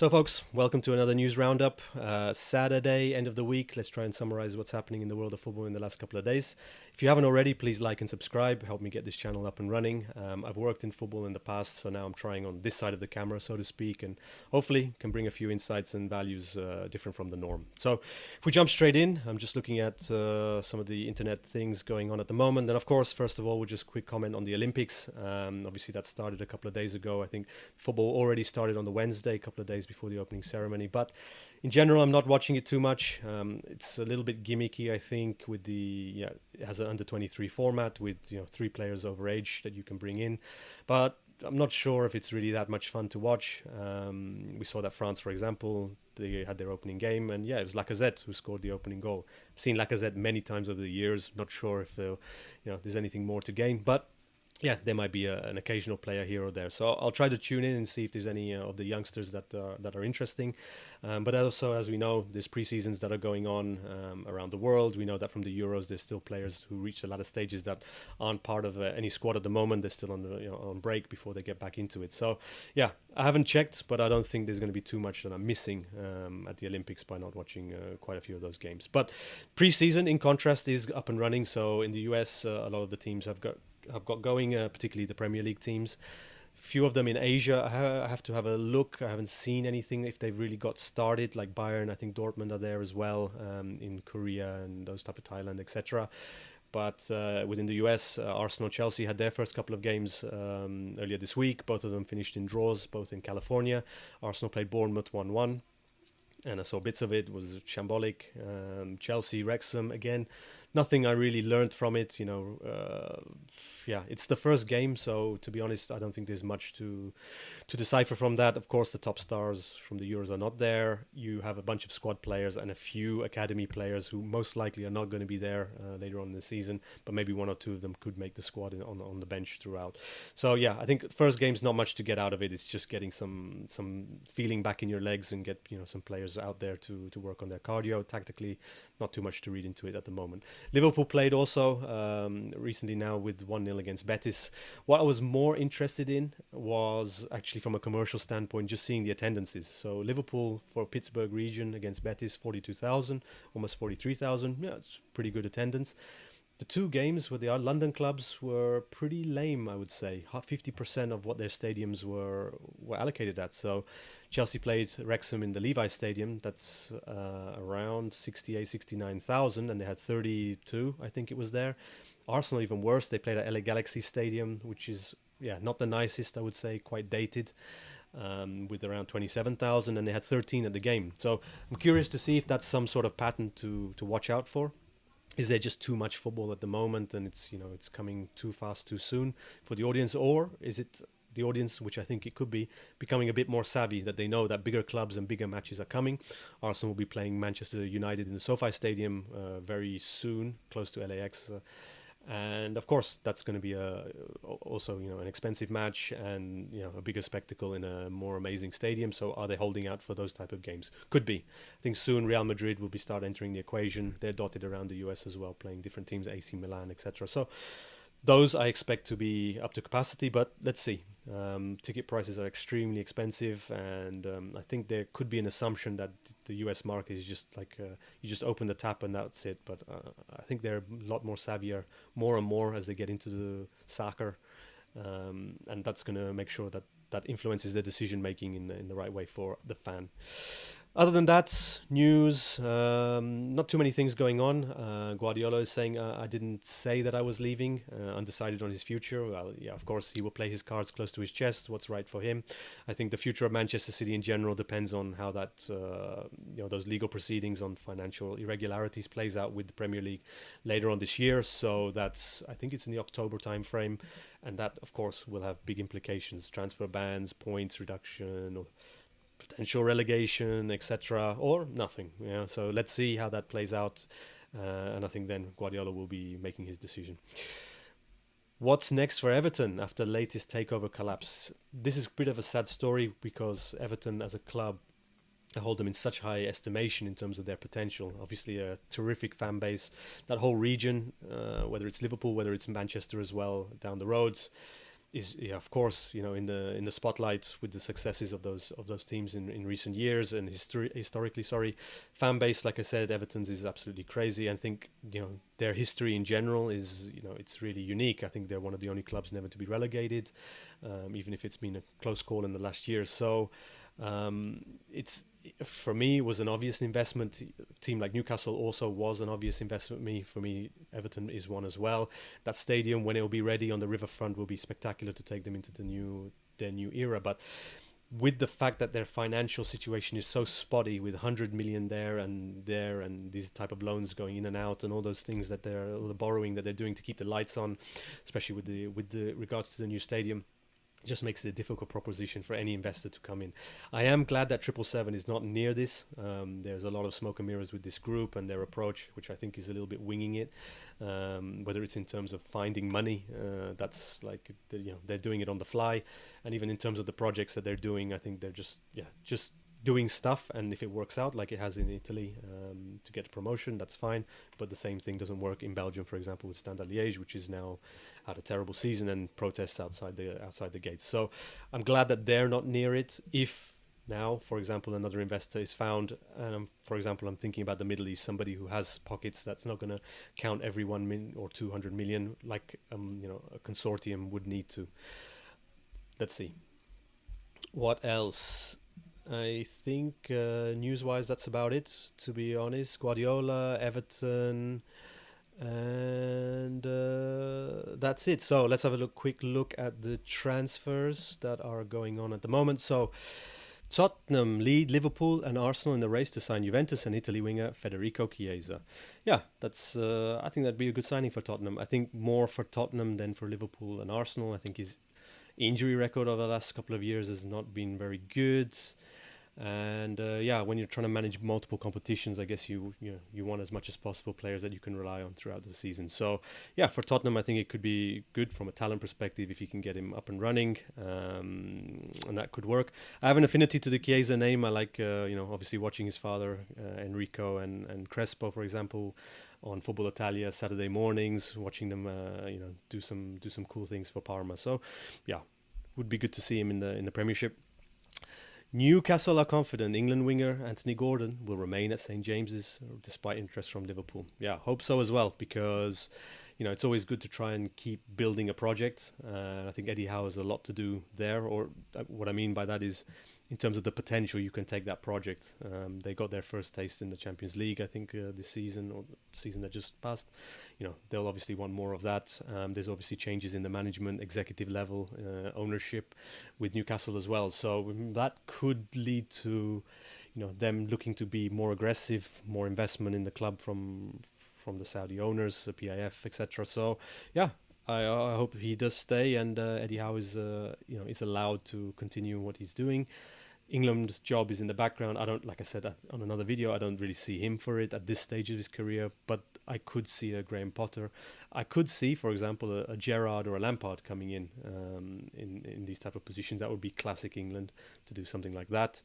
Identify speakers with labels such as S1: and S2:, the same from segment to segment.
S1: So, folks, welcome to another news roundup. Saturday, end of the week. Let's try and summarize what's happening in the world of football in the last couple of days. If you haven't already, please like and subscribe. Help me get this channel up and running. I've worked in football in the past, so now I'm trying on this side of the camera, so to speak, and hopefully can bring a few insights and values different from the norm. So, if we jump straight in, I'm just looking at some of the internet things going on at the moment. And of course, first of all, we'll just quick comment on the Olympics. Obviously, that started a couple of days ago. I think football already started on the Wednesday, a couple of days before the opening ceremony. But in general, I'm not watching it too much. It's a little bit gimmicky, I think, with it has an under 23 format with 3 players over age that you can bring in, but I'm not sure if it's really that much fun to watch. We saw that France, for example, they had their opening game, and it was Lacazette who scored the opening goal. I've seen Lacazette many times over the years. Not sure if there's anything more to gain, but there might be an occasional player here or there. So I'll try to tune in and see if there's any of the youngsters that are interesting. But also, as we know, there's preseasons that are going on around the world. We know that from the Euros, there's still players who reach a lot of stages that aren't part of any squad at the moment. They're still on break before they get back into it. So I haven't checked, but I don't think there's going to be too much that I'm missing at the Olympics by not watching quite a few of those games. But preseason, in contrast, is up and running. So in the US, a lot of the teams have got going, particularly the Premier League teams. Few of them in Asia, I have to have a look. I haven't seen anything if they've really got started, like Bayern. I think Dortmund are there as well, in Korea and those type of Thailand, etc. But within the US, Arsenal, Chelsea had their first couple of games earlier this week. Both of them finished in draws, both in California. Arsenal played Bournemouth 1-1. And I saw bits of it. It was shambolic. Chelsea, Wrexham, again, nothing I really learned from it. It's the first game, so to be honest, I don't think there's much to decipher from that. Of course, the top stars from the Euros are not there. You have a bunch of squad players and a few academy players who most likely are not going to be there later on in the season, but maybe 1 or 2 of them could make the squad on the bench throughout. So I think first game's not much to get out of it. It's just getting some feeling back in your legs and get some players out there to work on their cardio. Tactically, not too much to read into it at the moment. Liverpool played also recently now with 1-0 against Betis. What I was more interested in was actually from a commercial standpoint, just seeing the attendances. So Liverpool for Pittsburgh region against Betis, 42,000, almost 43,000. Yeah, it's pretty good attendance. The 2 games with the London clubs were pretty lame, I would say. 50% of what their stadiums were allocated at. So Chelsea played Wrexham in the Levi Stadium. That's around 68, 69,000, and they had 32, I think it was there. Arsenal, even worse. They played at LA Galaxy Stadium, which is not the nicest, I would say, quite dated, with around 27,000, and they had 13 at the game. So I'm curious to see if that's some sort of pattern to watch out for. Is there just too much football at the moment, and it's coming too fast, too soon for the audience, or is it the audience, which I think it could be, becoming a bit more savvy, that they know that bigger clubs and bigger matches are coming? Arsenal will be playing Manchester United in the SoFi Stadium very soon, close to LAX. And of course, that's going to be also an expensive match and a bigger spectacle in a more amazing stadium. So are they holding out for those type of games? Could be. I think soon Real Madrid will start entering the equation. They're dotted around the US as well, playing different teams, AC Milan, etc. So those I expect to be up to capacity, but let's see. Ticket prices are extremely expensive, and I think there could be an assumption that the US market is just like you just open the tap and that's it. But I think they're a lot more savvier, more and more as they get into the soccer, and that's going to make sure that influences their decision making in the right way for the fan. Other than that, news, not too many things going on. Guardiola is saying, I didn't say that I was leaving, undecided on his future. Well, of course, he will play his cards close to his chest, what's right for him. I think the future of Manchester City in general depends on how that, those legal proceedings on financial irregularities plays out with the Premier League later on this year. So I think it's in the October timeframe. And that, of course, will have big implications, transfer bans, points reduction, or potential relegation, etc., or nothing. So let's see how that plays out, and I think then Guardiola will be making his decision. What's next for Everton after the latest takeover collapse? This is a bit of a sad story because Everton as a club, I hold them in such high estimation in terms of their potential. Obviously a terrific fan base. That whole region, whether it's Liverpool, whether it's Manchester as well, down the roads, is, yeah, of course, in the spotlight with the successes of those teams in recent years and historically. Sorry, fan base, like I said, Everton's is absolutely crazy. I think their history in general is it's really unique. I think they're one of the only clubs never to be relegated, even if it's been a close call in the last year. So it's for me it was an obvious investment. A team like Newcastle also was an obvious investment. For me, Everton is one as well. That stadium, when it will be ready on the riverfront, will be spectacular to take them into their new era. But with the fact that their financial situation is so spotty, with 100 million there and these type of loans going in and out and all those things that all the borrowing that they're doing to keep the lights on, especially with the regards to the new stadium, just makes it a difficult proposition for any investor to come in. I am glad that 777 is not near this. There's a lot of smoke and mirrors with this group and their approach, which I think is a little bit winging it. Whether it's in terms of finding money, that's like they're doing it on the fly, and even in terms of the projects that they're doing, I think they're just doing stuff, and if it works out like it has in Italy to get a promotion, that's fine. But the same thing doesn't work in Belgium, for example, with Standard Liège, which is now had a terrible season and protests outside the gates. So I'm glad that they're not near it. If now, for example, another investor is found, and for example, I'm thinking about the Middle East, somebody who has pockets that's not going to count every 1 million or 200 million like a consortium would need to. Let's see. What else? I think news-wise, that's about it, to be honest. Guardiola, Everton, and that's it. So let's have a quick look at the transfers that are going on at the moment. So Tottenham lead Liverpool and Arsenal in the race to sign Juventus and Italy winger Federico Chiesa. Yeah, that's. I think that'd be a good signing for Tottenham. I think more for Tottenham than for Liverpool and Arsenal. I think his injury record over the last couple of years has not been very good. And when you're trying to manage multiple competitions, I guess you want as much as possible players that you can rely on throughout the season. So yeah, for Tottenham, I think it could be good from a talent perspective if you can get him up and running, and that could work. I have an affinity to the Chiesa name. I like obviously watching his father Enrico and Crespo, for example, on Football Italia Saturday mornings, watching them do some cool things for Parma. So yeah, would be good to see him in the Premiership. Newcastle are confident England winger Anthony Gordon will remain at St James's despite interest from Liverpool. Yeah, hope so as well, because it's always good to try and keep building a project. I think Eddie Howe has a lot to do there, or what I mean by that is in terms of the potential you can take that project. They got their first taste in the Champions League, I think, this season, or the season that just passed. They'll obviously want more of that. There's obviously changes in the management, executive level, ownership with Newcastle as well. So that could lead to, them looking to be more aggressive, more investment in the club from the Saudi owners, the PIF, etc. So yeah, I hope he does stay, and Eddie Howe is allowed to continue what he's doing. England's job is in the background. Like I said on another video, I don't really see him for it at this stage of his career, but I could see a Graham Potter. I could see, for example, a Gerrard or a Lampard coming in these type of positions. That would be classic England to do something like that.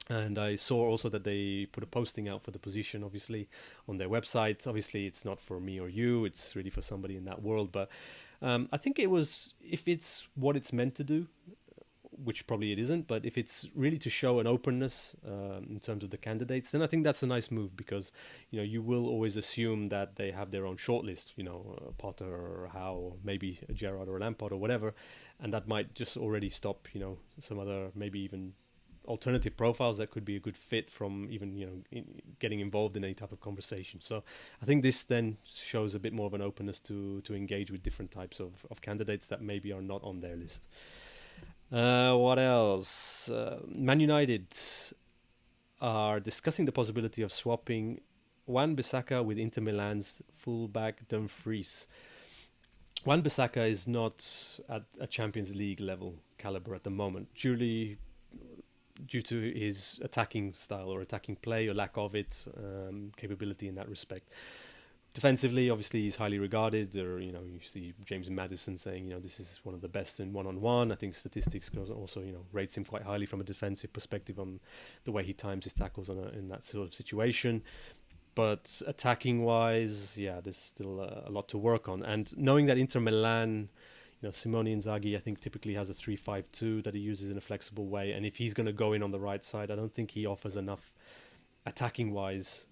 S1: And I saw also that they put a posting out for the position, obviously, on their website. Obviously, it's not for me or you. It's really for somebody in that world. But I think if it's what it's meant to do, which probably it isn't, but if it's really to show an openness in terms of the candidates, then I think that's a nice move, because you will always assume that they have their own shortlist, Potter or Howe, or maybe a Gerrard or a Lampard or whatever, and that might just already stop some other maybe even alternative profiles that could be a good fit from even getting involved in any type of conversation. So I think this then shows a bit more of an openness to engage with different types of candidates that maybe are not on their list. What else? Man United are discussing the possibility of swapping Wan-Bissaka with Inter Milan's fullback Dumfries. Wan-Bissaka is not at a Champions League level caliber at the moment, due to his attacking style or attacking play or lack of it, capability in that respect. Defensively, obviously, he's highly regarded. You see James Maddison saying, this is one of the best in one-on-one. I think statistics also, rates him quite highly from a defensive perspective on the way he times his tackles in that sort of situation. But attacking-wise, yeah, there's still a lot to work on. And knowing that Inter Milan, Simone Inzaghi, I think, typically has a 3-5-2 that he uses in a flexible way. And if he's going to go in on the right side, I don't think he offers enough attacking-wise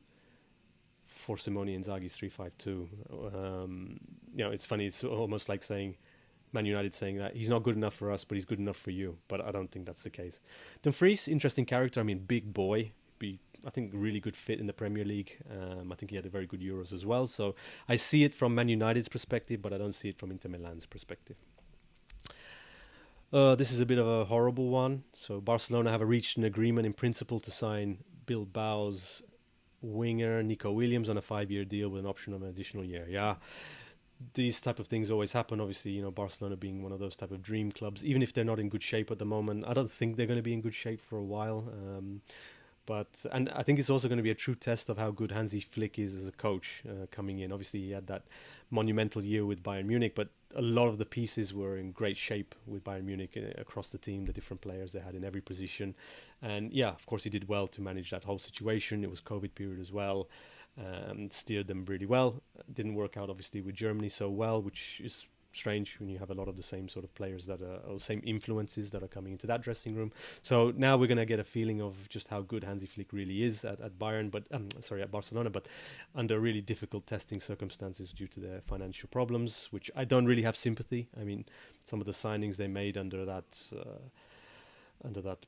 S1: for Simone Inzaghi's 3-5-2. It's funny. It's almost like saying Man United saying that he's not good enough for us, but he's good enough for you. But I don't think that's the case. Dumfries, interesting character. I mean, big boy. I think really good fit in the Premier League. I think he had a very good Euros as well. So I see it from Man United's perspective, but I don't see it from Inter Milan's perspective. This is a bit of a horrible one. So Barcelona have reached an agreement in principle to sign Bilbao's winger Nico Williams on a 5-year deal with an option of an additional year. Yeah, these type of things always happen. Obviously, Barcelona being one of those type of dream clubs, even if they're not in good shape at the moment. I don't think they're going to be in good shape for a while. And I think it's also going to be a true test of how good Hansi Flick is as a coach coming in. Obviously, he had that monumental year with Bayern Munich, but a lot of the pieces were in great shape with Bayern Munich across the team, the different players they had in every position. And yeah, of course, he did well to manage that whole situation. It was COVID period as well. Steered them really well. Didn't work out, obviously, with Germany so well, which is strange when you have a lot of the same sort of players or same influences that are coming into that dressing room. So now we're going to get a feeling of just how good Hansi Flick really is at Bayern, at Barcelona, but under really difficult testing circumstances due to their financial problems, which I don't really have sympathy. I mean, some of the signings they made under that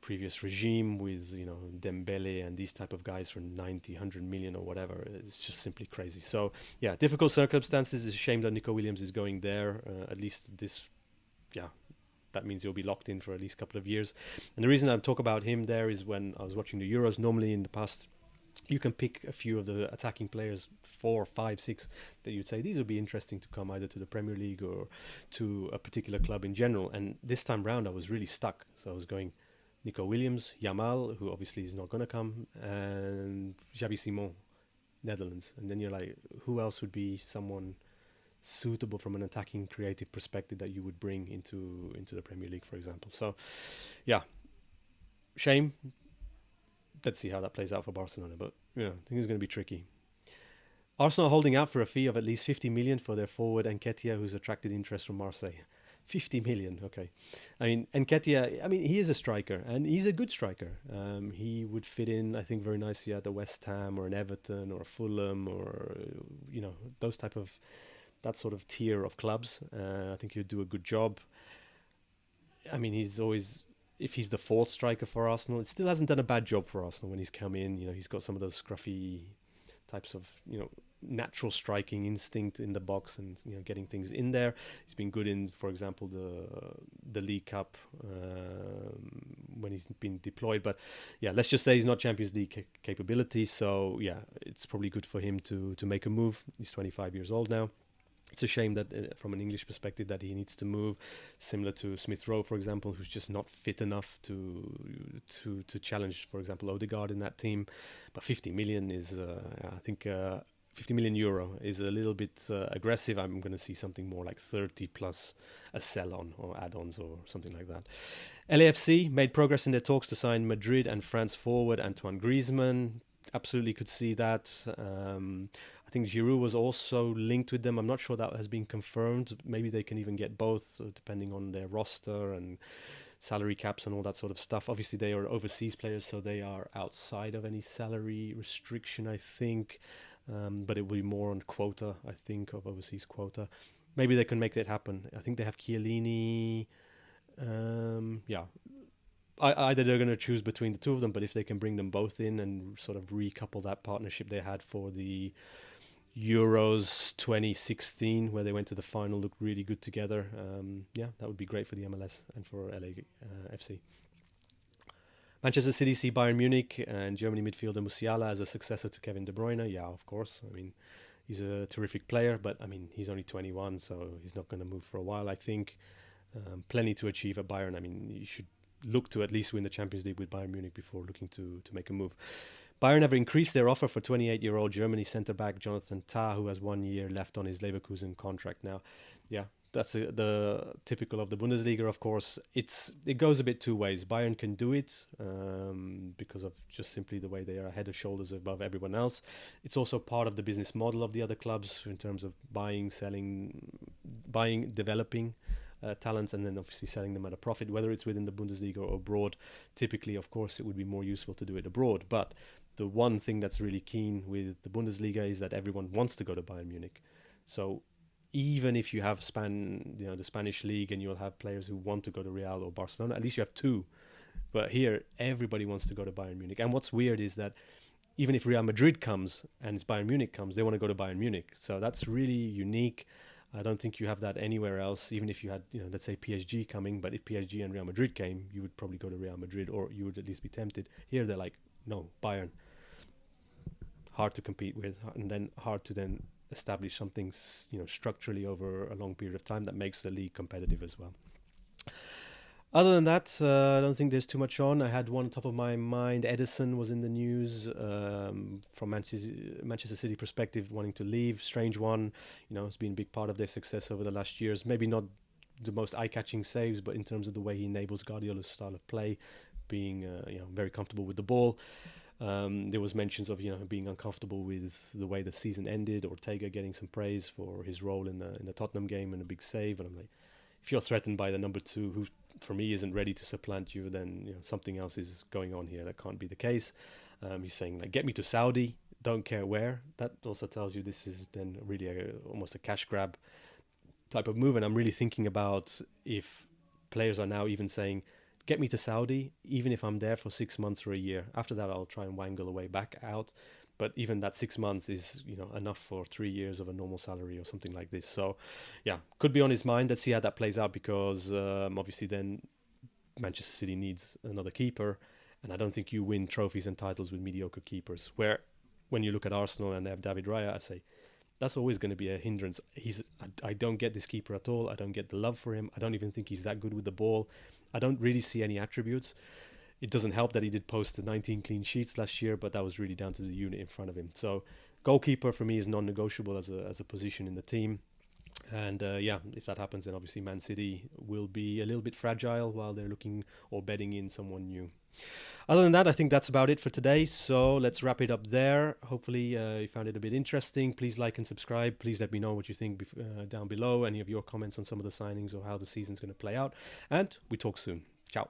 S1: previous regime with Dembele and these type of guys for 90, 100 million or whatever, it's just simply crazy. So yeah, difficult circumstances. It's a shame that Nico Williams is going there. At least that means he'll be locked in for at least a couple of years. And the reason I talk about him there is when I was watching the Euros, normally in the past you can pick a few of the attacking players, 4, 5, 6, that you'd say these would be interesting to come either to the Premier League or to a particular club in general. And this time round I was really stuck. So I was going Nico Williams, Yamal, who obviously is not going to come, and Xavi Simon, Netherlands. And then you're like, who else would be someone suitable from an attacking creative perspective that you would bring into the Premier League, for example? So yeah, shame. Let's see how that plays out for Barcelona, but yeah, I think it's going to be tricky. Arsenal holding out for a fee of at least 50 million for their forward Nketiah, who's attracted interest from Marseille. 50 million, okay. I mean, Nketiah, he is a striker, and he's a good striker. He would fit in, I think, very nicely at the West Ham or an Everton or a Fulham or, that sort of tier of clubs. I think he'd do a good job. I mean, if he's the fourth striker for Arsenal, it still hasn't done a bad job for Arsenal when he's come in. He's got some of those scruffy types of, natural striking instinct in the box and getting things in there. He's been good in, for example, the League Cup when he's been deployed. But yeah, let's just say he's not Champions League capability. So yeah, it's probably good for him to make a move. He's 25 years old now. It's a shame that from an English perspective that he needs to move, similar to Smith Rowe, for example, who's just not fit enough to challenge, for example, Odegaard in that team. But 50 million is, I think, 50 million euro is a little bit aggressive. I'm going to see something more like 30 plus a sell-on or add-ons or something like that. LAFC made progress in their talks to sign Madrid and France forward Antoine Griezmann. Absolutely could see that. I think Giroud was also linked with them. I'm not sure that has been confirmed. Maybe they can even get both, depending on their roster and salary caps and all that sort of stuff. Obviously, they are overseas players, so they are outside of any salary restriction, I think. But it will be more on quota, I think, of overseas quota. Maybe they can make that happen. I think they have Chiellini. Either they're going to choose between the two of them, but if they can bring them both in and sort of recouple that partnership they had for the Euros 2016, where they went to the final, looked really good together. That would be great for the MLS and for LAFC. Manchester City see Bayern Munich and Germany midfielder Musiala as a successor to Kevin De Bruyne. Yeah, of course. He's a terrific player, but he's only 21, so he's not going to move for a while, I think. Plenty to achieve at Bayern. You should look to at least win the Champions League with Bayern Munich before looking to make a move. Bayern have increased their offer for 28-year-old Germany centre-back Jonathan Tah, who has 1 year left on his Leverkusen contract now. Yeah, that's the typical of the Bundesliga, of course. It goes a bit two ways. Bayern can do it because of just simply the way they are head and shoulders above everyone else. It's also part of the business model of the other clubs in terms of buying, selling, developing talents and then obviously selling them at a profit, whether it's within the Bundesliga or abroad. Typically, of course, it would be more useful to do it abroad. But the one thing that's really keen with the Bundesliga is that everyone wants to go to Bayern Munich. So even if you have the Spanish league, and you'll have players who want to go to Real or Barcelona, at least you have two. But here, everybody wants to go to Bayern Munich. And what's weird is that even if Real Madrid comes and it's Bayern Munich comes, they want to go to Bayern Munich. So that's really unique. I don't think you have that anywhere else. Even if you had, let's say PSG coming, but if PSG and Real Madrid came, you would probably go to Real Madrid, or you would at least be tempted. Here, they're like, no, Bayern. Hard to compete with, and then hard to then establish something, structurally over a long period of time that makes the league competitive as well. Other than that, I don't think there's too much on. I had one on top of my mind. Edison was in the news from Manchester City perspective, wanting to leave. Strange one. It's been a big part of their success over the last years. Maybe not the most eye-catching saves, but in terms of the way he enables Guardiola's style of play, being very comfortable with the ball. There was mentions of being uncomfortable with the way the season ended. Ortega getting some praise for his role in the Tottenham game and a big save. And I'm like, if you're threatened by the number two, who for me isn't ready to supplant you, then something else is going on here. That can't be the case. He's saying, like, get me to Saudi, don't care where. That also tells you this is then really almost a cash grab type of move. And I'm really thinking about if players are now even saying, get me to Saudi, even if I'm there for 6 months or a year. After that, I'll try and wangle a way back out. But even that 6 months is, enough for 3 years of a normal salary or something like this. So, yeah, could be on his mind. Let's see how that plays out, because obviously then Manchester City needs another keeper. And I don't think you win trophies and titles with mediocre keepers. Where when you look at Arsenal and they have David Raya, I say, that's always going to be a hindrance. I don't get this keeper at all. I don't get the love for him. I don't even think he's that good with the ball. I don't really see any attributes. It doesn't help that he did post 19 clean sheets last year, but that was really down to the unit in front of him. So goalkeeper for me is non-negotiable as a position in the team. And if that happens, then obviously Man City will be a little bit fragile while they're looking or betting in someone new. Other than that, I think that's about it for today. So let's wrap it up there. Hopefully you found it a bit interesting. Please like and subscribe. Please let me know what you think down below. Any of your comments on some of the signings or how the season's going to play out. And we talk soon. Ciao.